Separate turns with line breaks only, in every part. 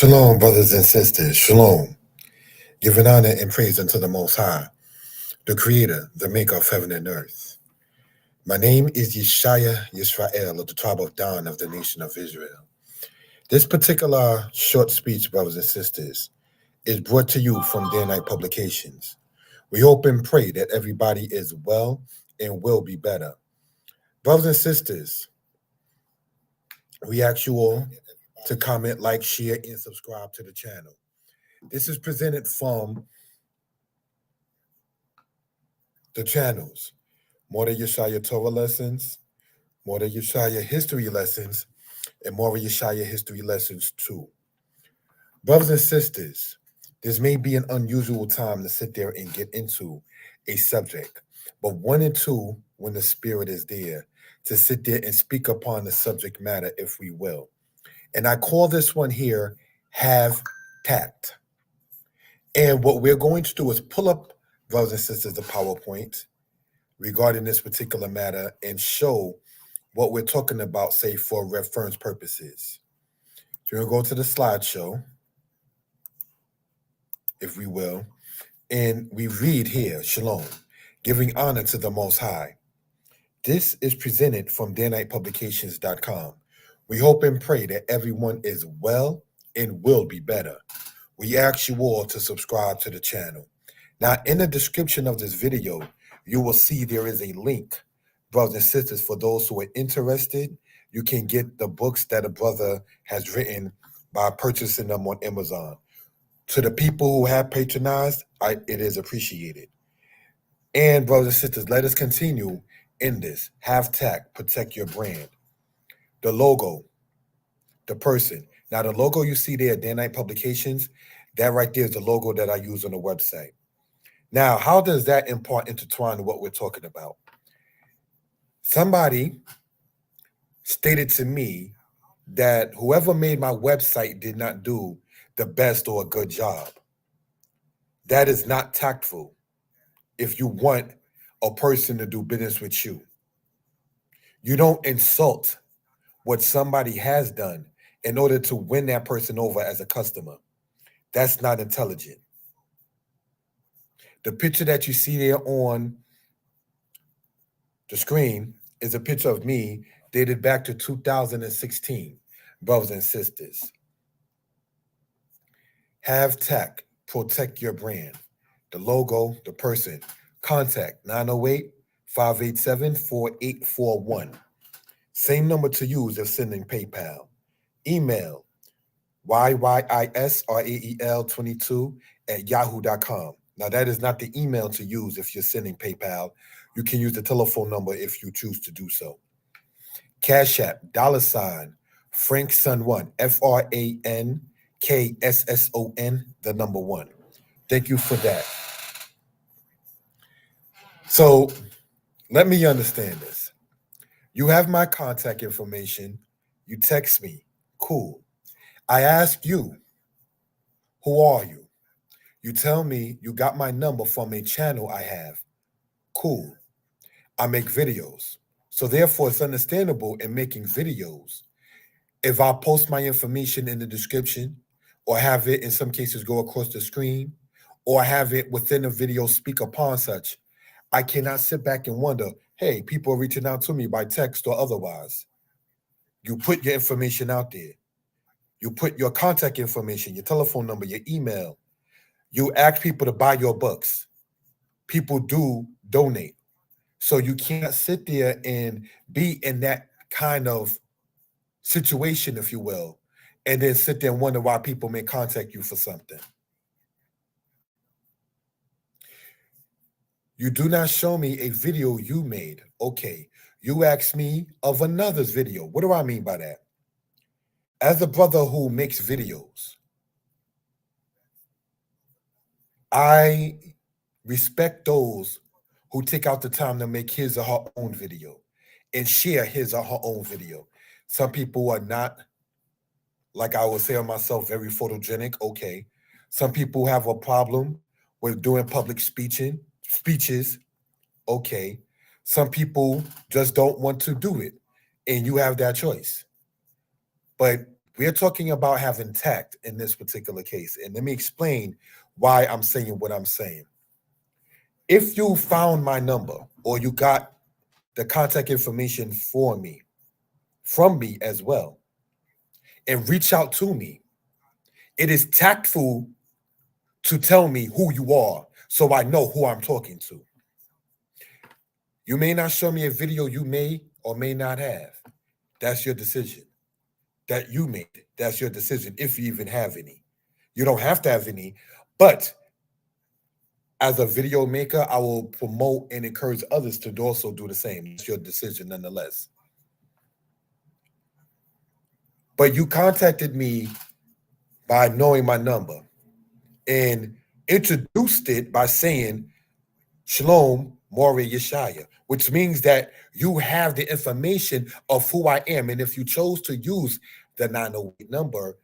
Shalom, brothers and sisters. Shalom. Giving honor and praise unto the Most High, the Creator, the Maker of heaven and earth. My name is Yeshaya Yisrael of the tribe of Dan of the nation of Israel. This particular short speech, brothers and sisters, is brought to you from Day and Night Publications. We hope and pray that everybody is well and will be better. Brothers and sisters, we ask you all to comment, like, share, and subscribe to the channel. This is presented from the channels Mordeh Yeshaya Torah Lessons, Mordeh Yeshaya History Lessons, and Mordeh Yeshaya History Lessons 2. Brothers and sisters, this may be an unusual time to sit there and get into a subject, but 1 and 2, when the Spirit is there, to sit there and speak upon the subject matter, if we will. And I call this one here, Have Tact. And what we're going to do is pull up, brothers and sisters, the PowerPoint regarding this particular matter and show what we're talking about, say, for reference purposes. So we'll go to the slideshow, if we will, and we read here, Shalom, giving honor to the Most High. This is presented from daynightpublications.com. We hope and pray that everyone is well and will be better. We ask you all to subscribe to the channel. Now, in the description of this video, you will see there is a link, brothers and sisters, for those who are interested. You can get the books that a brother has written by purchasing them on Amazon. To the people who have patronized, it is appreciated. And brothers and sisters, let us continue in this. Have tact, protect your brand. The logo, the person. Now, the logo you see there, Day and Night Publications, that right there is the logo that I use on the website. Now, how does that intertwine to what we're talking about? Somebody stated to me that whoever made my website did not do the best or a good job. That is not tactful if you want a person to do business with you. You don't insult what somebody has done in order to win that person over as a customer. That's not intelligent. The picture that you see there on the screen is a picture of me dated back to 2016, brothers and sisters. Have tact, protect your brand. The logo, the person. Contact 908-587-4841. Same number to use if sending PayPal. Email yyisrael22@yahoo.com. Now, that is not the email to use if you're sending PayPal. You can use the telephone number if you choose to do so. Cash App, $ Frankson1, FRANKSSON, the number 1. Thank you for that. So let me understand this. You have my contact information. You text me. Cool. I ask you, who are you? You tell me you got my number from a channel I have. Cool. I make videos. So therefore, it's understandable in making videos. If I post my information in the description, or have it in some cases go across the screen, or have it within a video speak upon such, I cannot sit back and wonder, hey, people are reaching out to me by text or otherwise. You put your information out there. You put your contact information, your telephone number, your email. You ask people to buy your books. People do donate. So you can't sit there and be in that kind of situation, if you will, and then sit there and wonder why people may contact you for something. You do not show me a video you made. Okay, you ask me of another's video. What do I mean by that? As a brother who makes videos, I respect those who take out the time to make his or her own video and share his or her own video. Some people are not, like I would say on myself, very photogenic. Okay. Some people have a problem with doing public speeches. Okay. Some people just don't want to do it, and you have that choice. But We are talking about having tact in this particular case. And let me explain why I'm saying what I'm saying. If you found my number or you got the contact information from me as well, and reach out to me, it is tactful to tell me who you are so I know who I'm talking to. You may not show me a video you may or may not have. That's your decision. That you made. That's your decision if you even have any. You don't have to have any, but as a video maker, I will promote and encourage others to also do the same. It's your decision nonetheless. But you contacted me by knowing my number and introduced it by saying Shalom, Mori Yeshaya, which means that you have the information of who I am. And if you chose to use the 908 number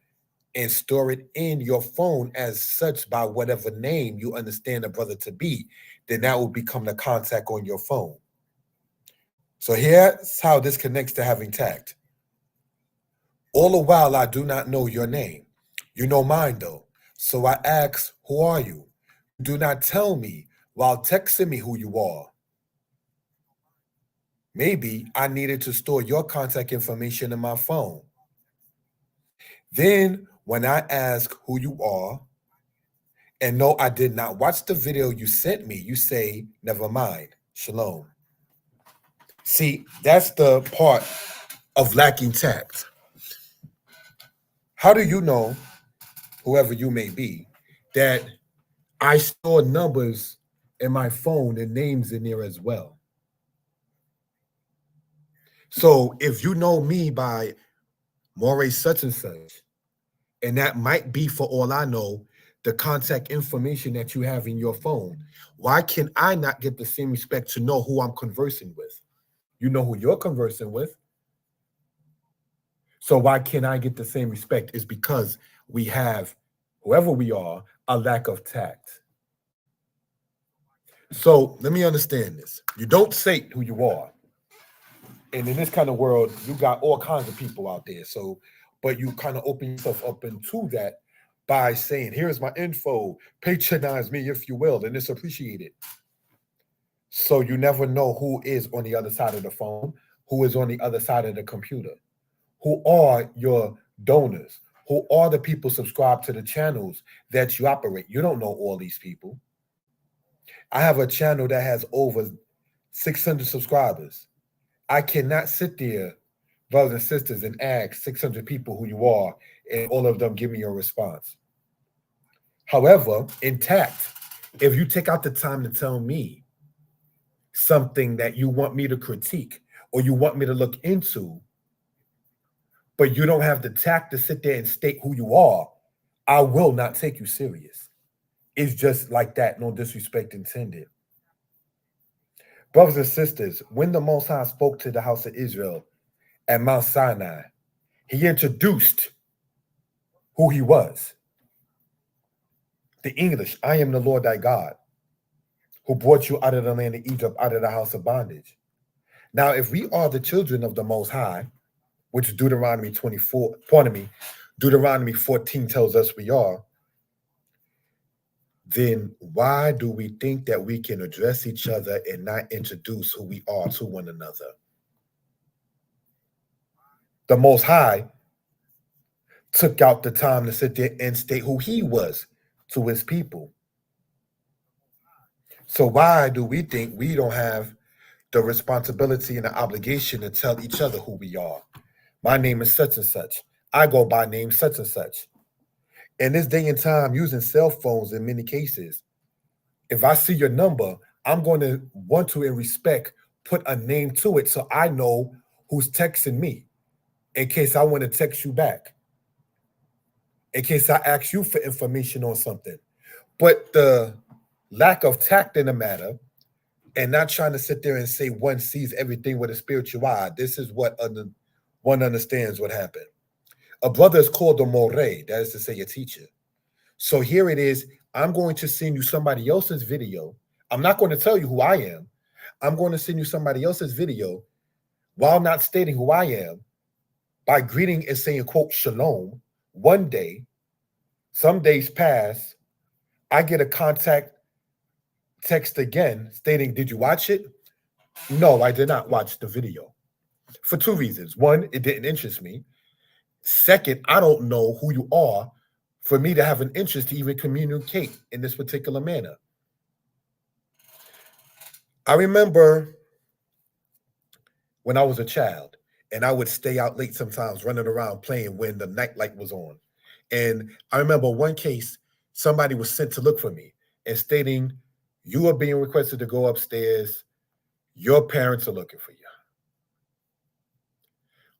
and store it in your phone as such by whatever name you understand a brother to be, then that will become the contact on your phone. So here's how this connects to having tact. All the while, I do not know your name. You know mine, though. So I ask, who are you? Do not tell me while texting me who you are. Maybe I needed to store your contact information in my phone. Then, when I ask who you are, and no, I did not watch the video you sent me, you say, never mind, Shalom. See, that's the part of lacking tact. How do you know, whoever you may be, that I store numbers in my phone and names in there as well? So if you know me by Moray such and such, and that might be, for all I know, the contact information that you have in your phone, why can I not get the same respect to know who I'm conversing with? You know who you're conversing with. So why can't I get the same respect? It's because we have, whoever we are, a lack of tact. So let me understand this. You don't say who you are. And in this kind of world, you got all kinds of people out there. So, but you kind of open yourself up into that by saying, here's my info, patronize me if you will, and it's appreciated. So you never know who is on the other side of the phone, who is on the other side of the computer, who are your donors, who are the people subscribed to the channels that you operate. You don't know all these people. I have a channel that has over 600 subscribers. I cannot sit there, brothers and sisters, and ask 600 people who you are, and all of them give me a response. However, in tact, if you take out the time to tell me something that you want me to critique or you want me to look into, but you don't have the tact to sit there and state who you are, I will not take you serious. It's just like that, no disrespect intended. Brothers and sisters, when the Most High spoke to the house of Israel at Mount Sinai, he introduced who he was. The English, I am the Lord thy God, who brought you out of the land of Egypt, out of the house of bondage. Now, if we are the children of the Most High, which Deuteronomy 14 tells us we are, then why do we think that we can address each other and not introduce who we are to one another? The Most High took out the time to sit there and state who he was to his people. So why do we think we don't have the responsibility and the obligation to tell each other who we are? My name is such and such. I go by name such and such. In this day and time, using cell phones in many cases, if I see your number, I'm going to want to, in respect, put a name to it so I know who's texting me in case I want to text you back, in case I ask you for information on something. But the lack of tact in the matter and not trying to sit there and say one sees everything with a spiritual eye, this is what one understands what happened. A brother is called a more, that is to say a teacher. So here it is. I'm going to send you somebody else's video. I'm not going to tell you who I am. I'm going to send you somebody else's video while not stating who I am by greeting and saying, quote, shalom, one day, some days pass, I get a contact text again stating, did you watch it? No, I did not watch the video for two reasons. One, it didn't interest me. Second, I don't know who you are for me to have an interest to even communicate in this particular manner. I remember when I was a child and I would stay out late sometimes running around playing when the nightlight was on. And I remember one case, somebody was sent to look for me and stating, you are being requested to go upstairs. Your parents are looking for you.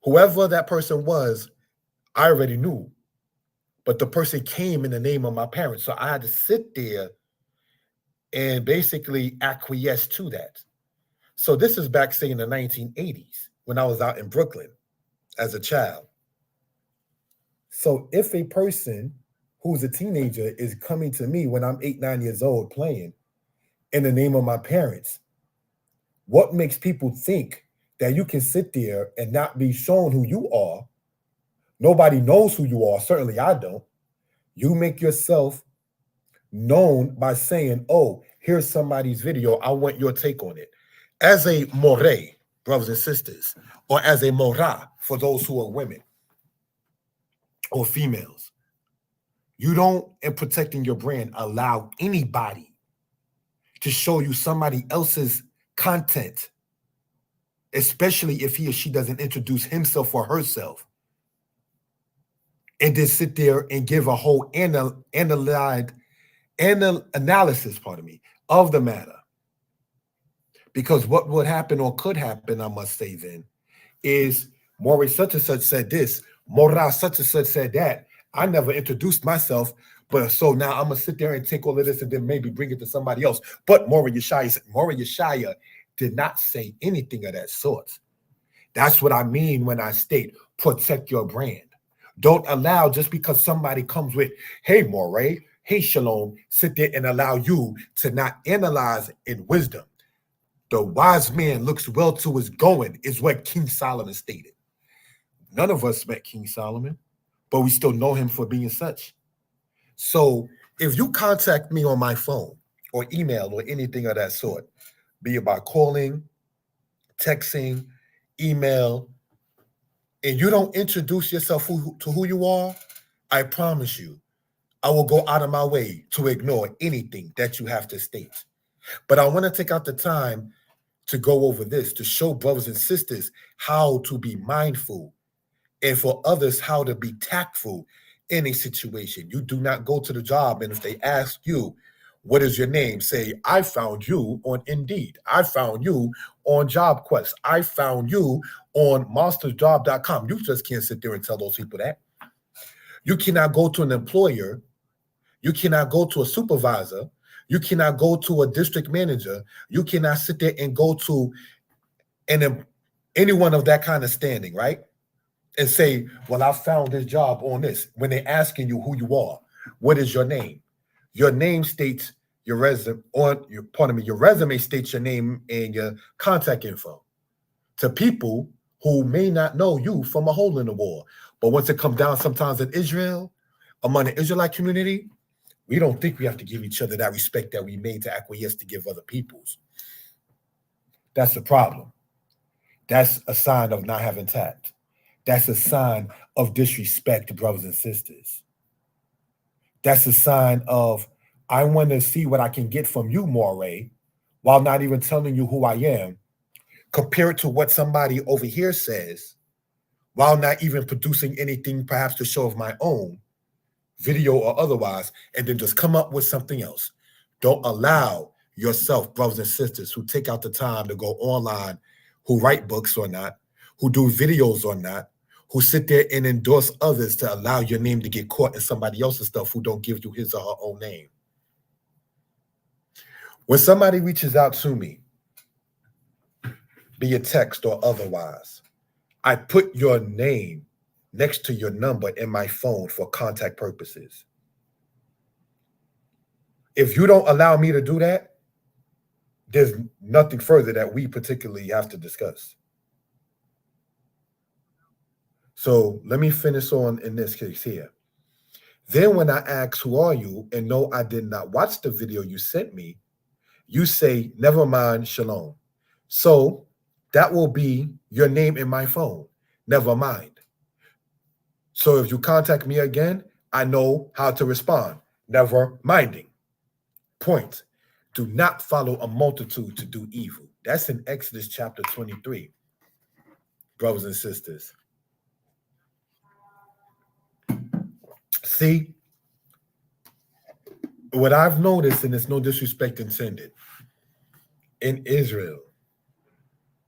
Whoever that person was, I already knew, but the person came in the name of my parents. So I had to sit there and basically acquiesce to that. So this is back, say, in the 1980s when I was out in Brooklyn as a child. So if a person who's a teenager is coming to me when I'm 8, 9 years old playing in the name of my parents, what makes people think that you can sit there and not be shown who you are? Nobody knows who you are. Certainly I don't. You make yourself known by saying, oh, here's somebody's video. I want your take on it. As a more, brothers and sisters, or as a mora for those who are women or females, you don't, in protecting your brand, allow anybody to show you somebody else's content, especially if he or she doesn't introduce himself or herself, and then sit there and give a whole analysis, of the matter. Because what would happen or could happen, I must say then, is Maury such and such said this, Mora such and such said that. I never introduced myself, but so now I'm gonna sit there and take all of this and then maybe bring it to somebody else. But Maury Yeshaya did not say anything of that sort. That's what I mean when I state protect your brand. Don't allow, just because somebody comes with, hey, Maury, hey, Shalom, sit there and allow you to not analyze in wisdom. The wise man looks well to his going, is what King Solomon stated. None of us met King Solomon, but we still know him for being such. So if you contact me on my phone or email or anything of that sort, be it by calling, texting, email, and you don't introduce yourself to who you are, I promise you, I will go out of my way to ignore anything that you have to state. But I want to take out the time to go over this, to show brothers and sisters how to be mindful and for others how to be tactful in a situation. You do not go to the job and if they ask you, what is your name? Say, I found you on Indeed. I found you on JobQuest. I found you on monstersjob.com. You just can't sit there and tell those people that. You cannot go to an employer. You cannot go to a supervisor. You cannot go to a district manager. You cannot sit there and go to anyone of that kind of standing, right? And say, well, I found this job on this. When they're asking you who you are, what is your name? Your name states your resume, your resume states your name and your contact info to people who may not know you from a hole in the wall. But once it comes down sometimes in Israel, among the Israelite community, we don't think we have to give each other that respect that we made to acquiesce to give other people's. That's the problem. That's a sign of not having tact. That's a sign of disrespect, brothers and sisters. That's a sign of, I want to see what I can get from you, Moray, while not even telling you who I am, compared to what somebody over here says, while not even producing anything perhaps to show of my own, video or otherwise, and then just come up with something else. Don't allow yourself, brothers and sisters, who take out the time to go online, who write books or not, who do videos or not, who sit there and endorse others to allow your name to get caught in somebody else's stuff who don't give you his or her own name. When somebody reaches out to me, be it text or otherwise, I put your name next to your number in my phone for contact purposes. If you don't allow me to do that, there's nothing further that we particularly have to discuss. So let me finish on in this case here. Then when I ask, who are you? And no, I did not watch the video you sent me, you say, never mind, Shalom. So that will be your name in my phone. Never mind. So if you contact me again, I know how to respond. Never minding. Point. Do not follow a multitude to do evil. That's in Exodus chapter 23, brothers and sisters. See, what I've noticed, and it's no disrespect intended, in Israel,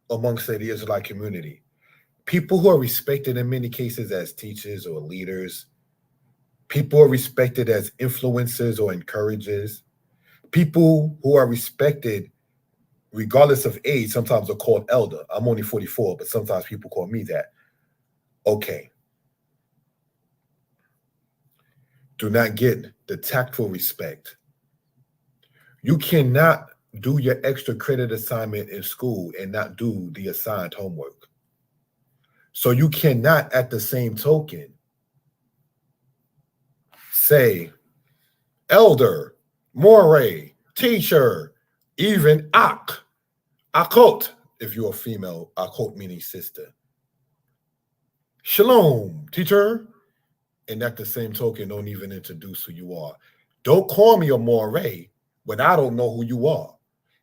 amongst the Israelite community, people who are respected in many cases as teachers or leaders, people who are respected as influencers or encouragers, people who are respected regardless of age, sometimes are called elder. I'm only 44, but sometimes people call me that. Okay. Do not get the tactful respect. You cannot do your extra credit assignment in school and not do the assigned homework. So you cannot, at the same token, say, elder, moray, teacher, even akot, if you're a female, akot meaning sister. Shalom, teacher. And at the same token, don't even introduce who you are. Don't call me a moray when I don't know who you are.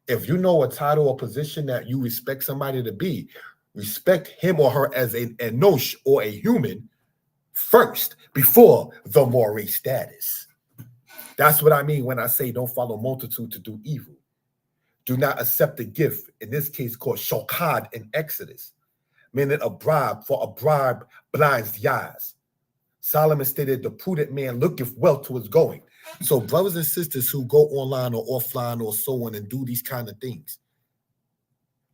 If you know a title or position that you respect somebody to be, respect him or her as an enosh or a human first before the moray status. That's what I mean when I say don't follow multitude to do evil. Do not accept a gift, in this case called shokad in Exodus, meaning a bribe, for a bribe blinds the eyes. Solomon stated, the prudent man looketh well to his going. So brothers and sisters who go online or offline or so on and do these kind of things,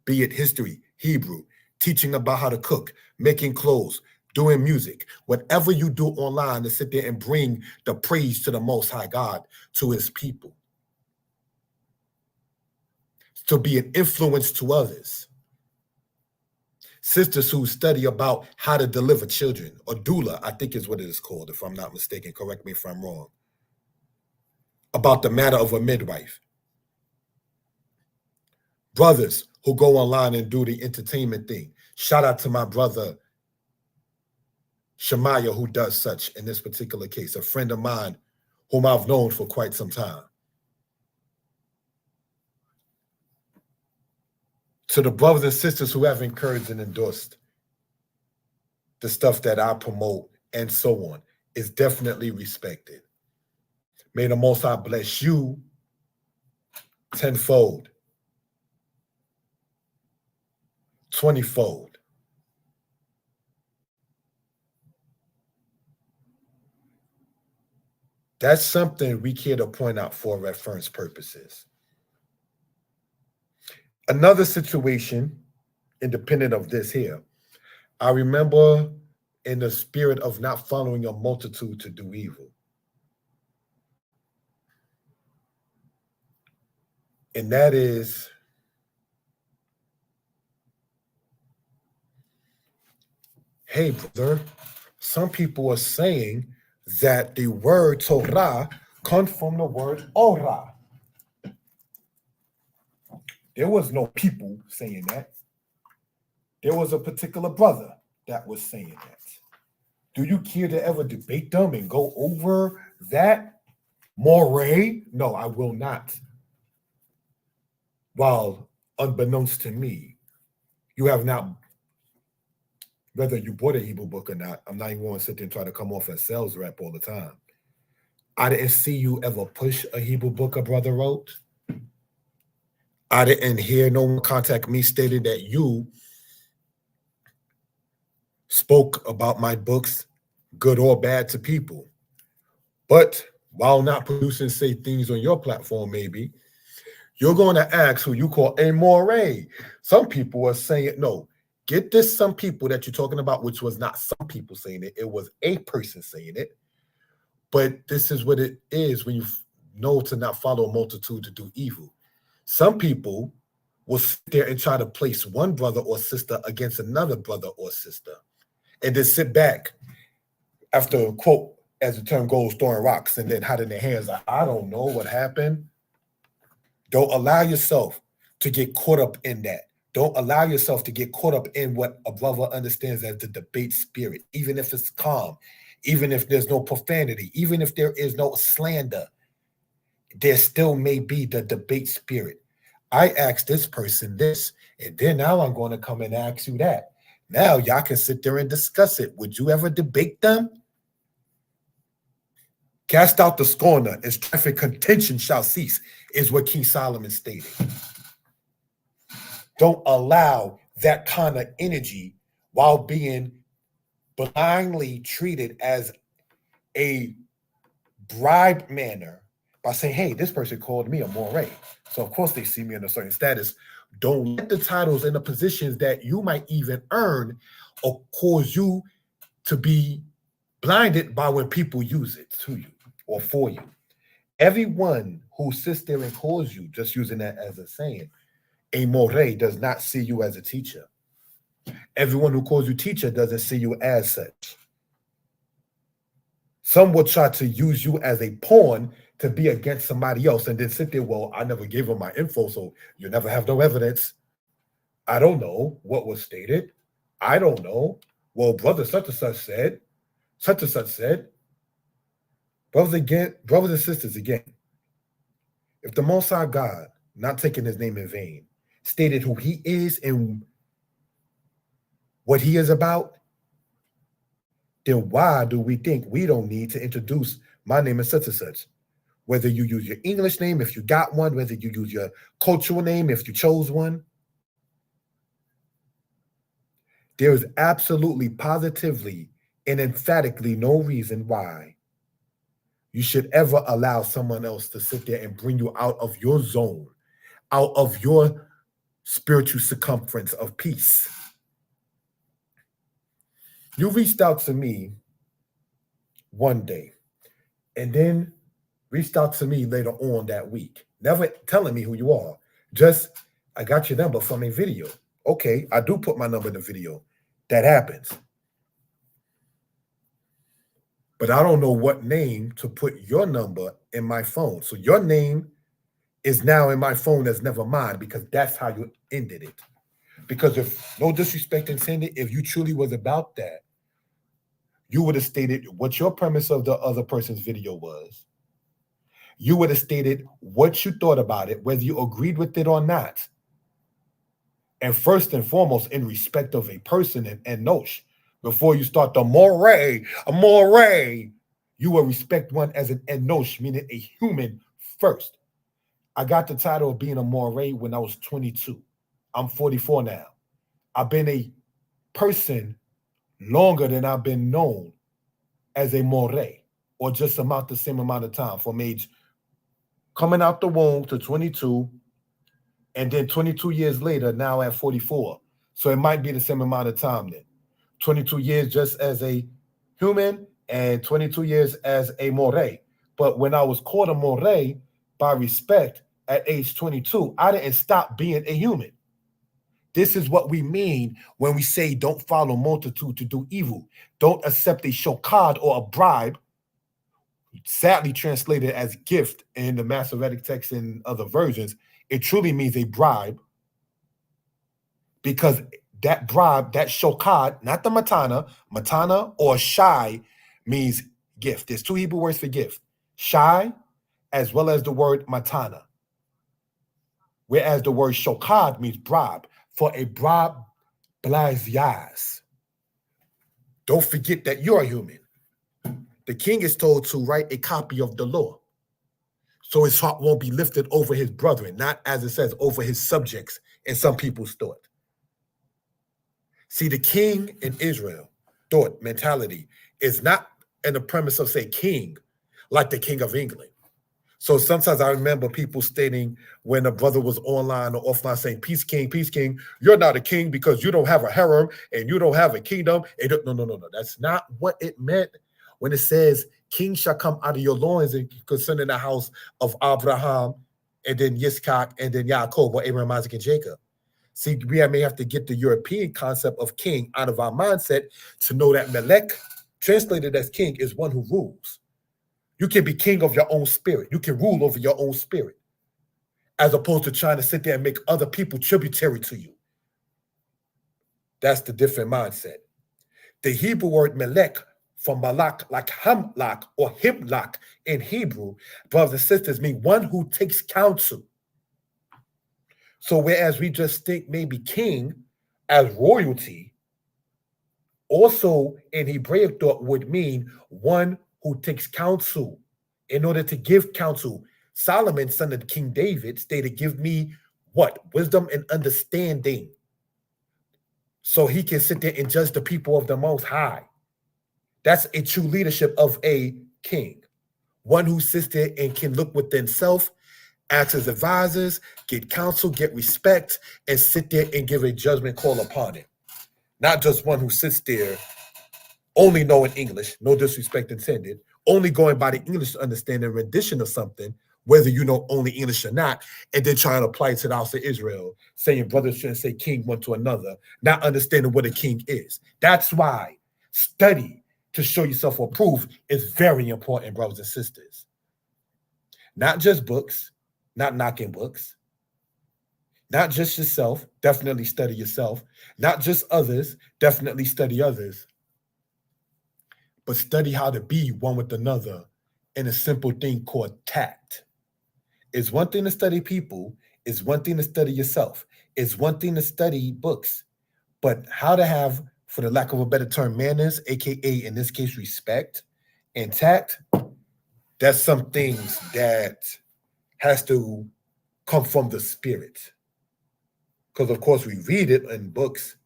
be it history, Hebrew, teaching about how to cook, making clothes, doing music, whatever you do online to sit there and bring the praise to the Most High God, to his people, to be an influence to others. Sisters who study about how to deliver children, or doula, I think is what it is called, if I'm not mistaken. Correct me if I'm wrong. About the matter of a midwife. Brothers who go online and do the entertainment thing. Shout out to my brother Shemaiah, who does such in this particular case, a friend of mine whom I've known for quite some time. To the brothers and sisters who have encouraged and endorsed the stuff that I promote and so on, is definitely respected. May the Most High bless you tenfold, 20-fold. That's something we care to point out for reference purposes. Another situation, independent of this here, I remember in the spirit of not following a multitude to do evil. And that is, hey, brother, some people are saying that the word Torah comes from the word Ora. There was no people saying that. There was a particular brother that was saying that. Do you care to ever debate them and go over that? Moray? No, I will not. While unbeknownst to me, you have not, whether you bought a Hebrew book or not, I'm not even going to sit there and try to come off as sales rep all the time. I didn't see you ever push a Hebrew book a brother wrote. I didn't hear no one contact me stating that you spoke about my books, good or bad, to people. But while not producing, say, things on your platform, maybe, you're going to ask who you call a moray. Some people are saying, no, get this, some people that you're talking about, which was not some people saying it, it was a person saying it. But this is what it is when you know to not follow a multitude to do evil. Some people will sit there and try to place one brother or sister against another brother or sister. and then sit back after, quote, as the term goes, throwing rocks and then hiding their hands. Like, I don't know what happened. Don't allow yourself to get caught up in that. Don't allow yourself to get caught up in what a brother understands as the debate spirit, even if it's calm, even if there's no profanity, even if there is no slander, there still may be the debate spirit. I asked this person this, and then now I'm going to come and ask you that. Now y'all can sit there and discuss it. Would you ever debate them? Cast out the scorner, and strife and contention shall cease, is what King Solomon stated. Don't allow that kind of energy while being blindly treated as a bribe manner by saying, hey, this person called me a moray. So of course they see me in a certain status. Don't let the titles and the positions that you might even earn or cause you to be blinded by when people use it to you or for you. Everyone who sits there and calls you, just using that as a saying, a moray, does not see you as a teacher. Everyone who calls you teacher doesn't see you as such. Some will try to use you as a pawn to be against somebody else and then sit there, well, I never gave them my info, so you never have no evidence. I don't know what was stated. I don't know. Well, brother such and such said, such and such said. Brothers and sisters, again, if the Most High God, not taking his name in vain, stated who he is and what he is about, then why do we think we don't need to introduce my name is such and such? Whether you use your English name, if you got one, whether you use your cultural name, if you chose one, there is absolutely, positively, and emphatically no reason why you should ever allow someone else to sit there and bring you out of your zone, out of your spiritual circumference of peace. You reached out to me one day and then reached out to me later on that week, never telling me who you are. Just, I got your number from a video. Okay, I do put my number in the video. That happens. But I don't know what name to put your number in my phone. So your name is now in my phone as never mine because that's how you ended it. Because if, no disrespect intended, if you truly was about that, you would have stated what your premise of the other person's video was. You would have stated what you thought about it, whether you agreed with it or not. And first and foremost, in respect of a person and nosh, before you start the moray, you will respect one as an enosh, meaning a human first. I got the title of being a moray when I was 22. I'm 44 now. I've been a person longer than I've been known as a moray, or just about the same amount of time, from age coming out the womb to 22, and then 22 years later, now at 44. So it might be the same amount of time then. 22 years just as a human and 22 years as a moray. But when I was called a moray, by respect, at age 22, I didn't stop being a human. This is what we mean when we say don't follow multitude to do evil. Don't accept a shokad or a bribe, sadly translated as gift in the Masoretic text and other versions. It truly means a bribe, because that bribe, that shokad, not the matana or shai means gift. There's two Hebrew words for gift, shai as well as the word matana. Whereas the word shokad means bribe. For a bribe, blasias. Don't forget that you're a human. The king is told to write a copy of the law, so his heart won't be lifted over his brethren, not as it says, over his subjects in some people's thought. See, the king in Israel thought mentality is not in the premise of, say, king, like the king of England. So sometimes I remember people stating when a brother was online or offline saying, peace king, you're not a king because you don't have a harem and you don't have a kingdom. No. That's not what it meant when it says king shall come out of your loins and concerning the house of Abraham and then Yitzchak and then Yaakov, or Abraham, Isaac, and Jacob. See, we may have to get the European concept of king out of our mindset to know that Melech, translated as king, is one who rules. You can be king of your own spirit. You can rule over your own spirit, as opposed to trying to sit there and make other people tributary to you. That's the different mindset. The Hebrew word melech, from malak, like hamlak or himlak in Hebrew, brothers and sisters, mean one who takes counsel. So whereas we just think maybe king as royalty, also in Hebraic thought would mean one who takes counsel in order to give counsel. Solomon, son of King David, stated, give me what? Wisdom and understanding. So he can sit there and judge the people of the Most High. That's a true leadership of a king. One who sits there and can look within self, act as advisors, get counsel, get respect, and sit there and give a judgment call upon it. Not just one who sits there only knowing English, no disrespect intended, only going by the English understanding rendition of something, whether you know only English or not, and then trying to apply it to the house of Israel, saying brothers shouldn't say king one to another, not understanding what a king is. That's why study to show yourself approved is very important, brothers and sisters. Not just books, not knocking books, not just yourself, definitely study yourself, not just others, definitely study others, but study how to be one with another in a simple thing called tact. It's one thing to study people, it's one thing to study yourself, it's one thing to study books, but how to have, for the lack of a better term, manners, aka in this case respect and tact, that's some things that has to come from the spirit. Because of course we read it in books.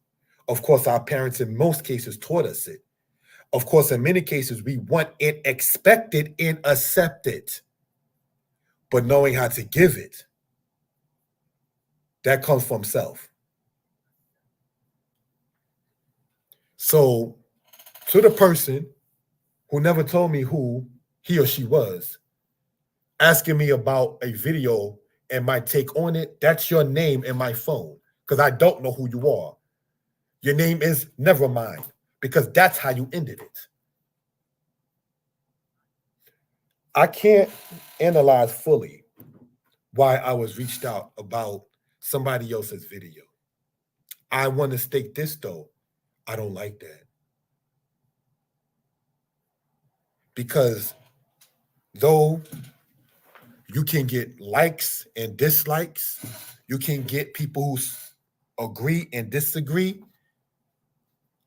Of course our parents in most cases taught us it. Of course in many cases we want it, expect it, and accept it. But knowing how to give it, that comes from self. So to the person who never told me who he or she was, asking me about a video and my take on it, that's your name in my phone, because I don't know who you are. Your name is Nevermind, because that's how you ended it. I can't analyze fully why I was reached out about somebody else's video. I want to state this though, I don't like that. Because though you can get likes and dislikes, you can get people who agree and disagree,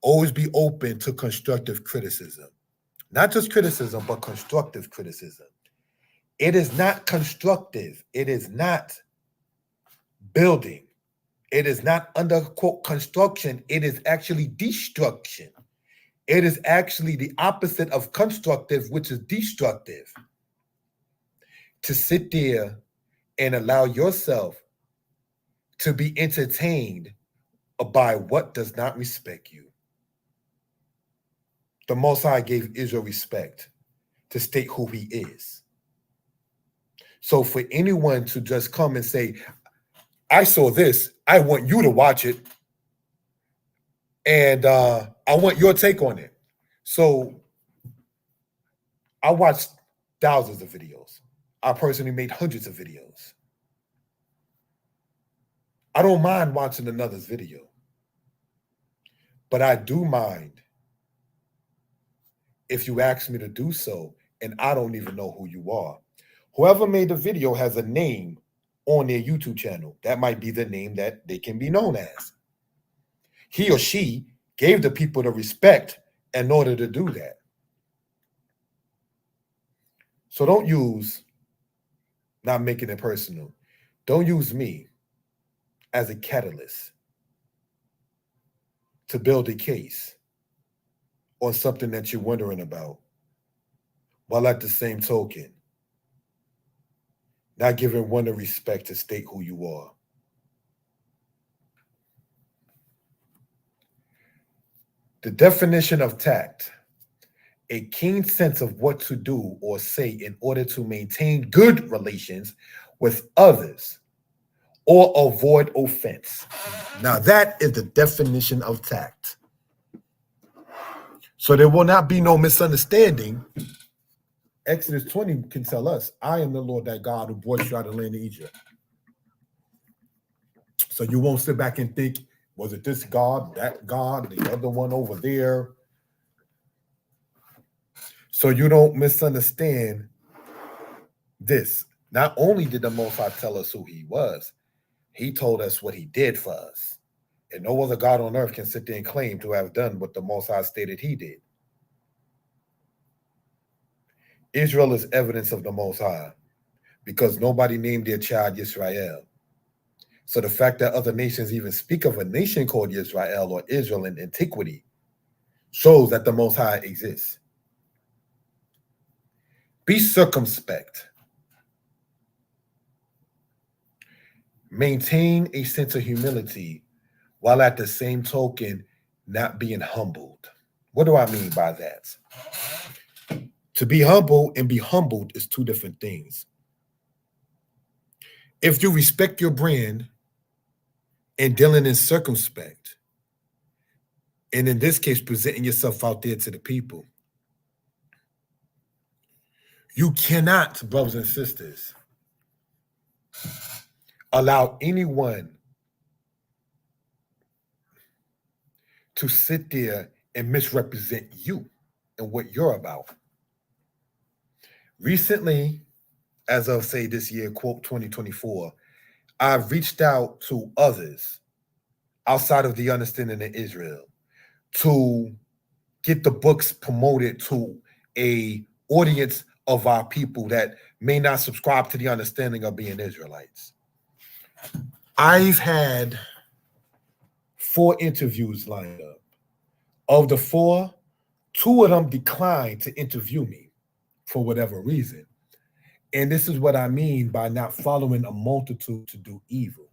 always be open to constructive criticism. Not just criticism, but constructive criticism. It is not constructive. It is not building. It is not under quote construction. It is actually destruction. It is actually the opposite of constructive, which is destructive. To sit there and allow yourself to be entertained by what does not respect you. The Most High gave Israel respect to state who he is. So for anyone to just come and say, I saw this, I want you to watch it, and I want your take on it. So I watched thousands of videos. I personally made hundreds of videos. I don't mind watching another's video, but I do mind if you ask me to do so and I don't even know who you are. Whoever made the video has a name on their YouTube channel. That might be the name that they can be known as. He or she gave the people the respect in order to do that. So don't use, not making it personal, don't use me as a catalyst to build a case on something that you're wondering about, while at the same token, not giving one the respect to state who you are. The definition of tact: a keen sense of what to do or say in order to maintain good relations with others, or avoid offense. Now, that is the definition of tact. So there will not be no misunderstanding. Exodus 20 can tell us, I am the Lord that God who brought you out of the land of Egypt. So you won't sit back and think, was it this God, that God, the other one over there? So you don't misunderstand this. Not only did the Most High tell us who he was, he told us what he did for us. And no other God on earth can sit there and claim to have done what the Most High stated he did. Israel is evidence of the Most High because nobody named their child Yisrael. So the fact that other nations even speak of a nation called Israel or Israel in antiquity shows that the Most High exists. Be circumspect. Maintain a sense of humility while at the same token not being humbled. What do I mean by that? To be humble and be humbled is two different things. If you respect your brand and dealing in circumspect, and in this case, presenting yourself out there to the people, you cannot, brothers and sisters, allow anyone to sit there and misrepresent you and what you're about. Recently, as of say this year, quote 2024, I've reached out to others outside of the understanding of Israel to get the books promoted to a audience of our people that may not subscribe to the understanding of being Israelites. I've had 4 interviews lined up. Of the 4, 2 of them declined to interview me for whatever reason. And this is what I mean by not following a multitude to do evil.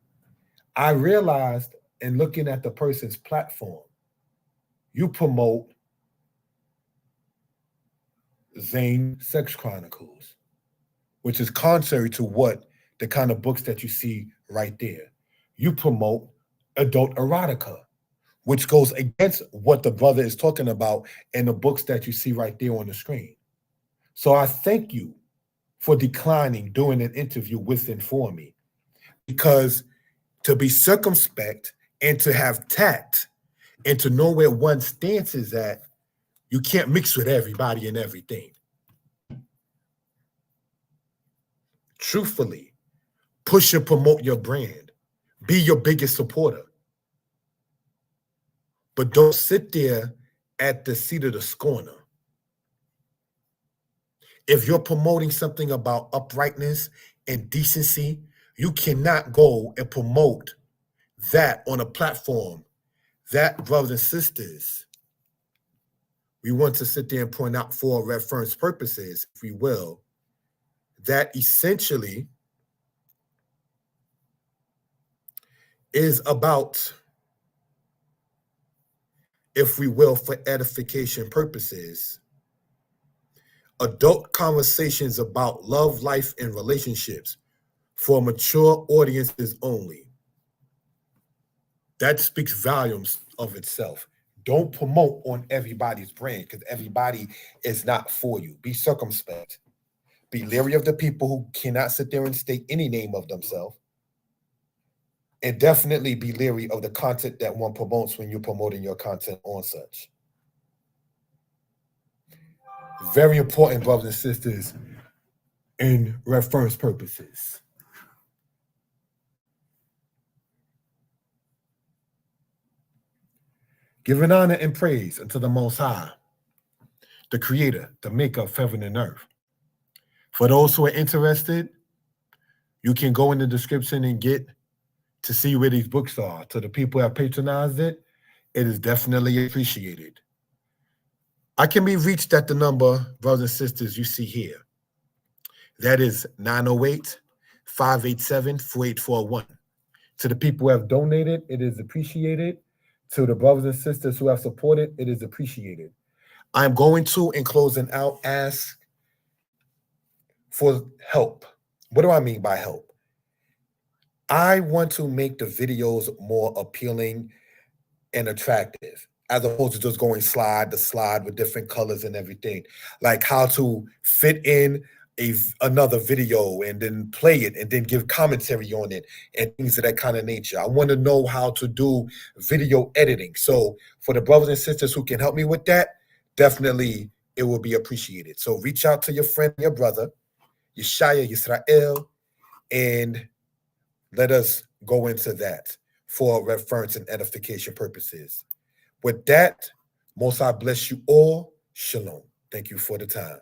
I realized in looking at the person's platform, you promote Zane Sex Chronicles, which is contrary to what the kind of books that you see right there. You promote adult erotica, which goes against what the brother is talking about in the books that you see right there on the screen. So I thank you for declining doing an interview with and for me, because to be circumspect and to have tact and to know where one's stance is at, you can't mix with everybody and everything. Truthfully, push and promote your brand. Be your biggest supporter. But don't sit there at the seat of the scorner. If you're promoting something about uprightness and decency, you cannot go and promote that on a platform. That, brothers and sisters, we want to sit there and point out for reference purposes, if we will, that essentially is about, if we will, for edification purposes, adult conversations about love, life, and relationships for mature audiences only. That speaks volumes of itself. Don't promote on everybody's brand because everybody is not for you. Be circumspect. Be leery of the people who cannot sit there and state any name of themselves. And definitely be leery of the content that one promotes when you're promoting your content on such. Very important, brothers and sisters, in reference purposes. Giving honor and praise unto the Most High, the Creator, the Maker of heaven and earth. For those who are interested, you can go in the description and get to see where these books are. To the people who have patronized it, it is definitely appreciated. I can be reached at the number, brothers and sisters, you see here. That is 908-587-4841. To the people who have donated, it is appreciated. To the brothers and sisters who have supported, it is appreciated. I'm going to, in closing out, ask for help. What do I mean by help? I want to make the videos more appealing and attractive, as opposed to just going slide to slide with different colors and everything. Like how to fit in another video and then play it and then give commentary on it and things of that kind of nature. I want to know how to do video editing. So for the brothers and sisters who can help me with that, definitely it will be appreciated. So reach out to your friend, your brother, Yeshaya Yisrael, and let us go into that for reference and edification purposes. With that, most I bless you all. Shalom. Thank you for the time.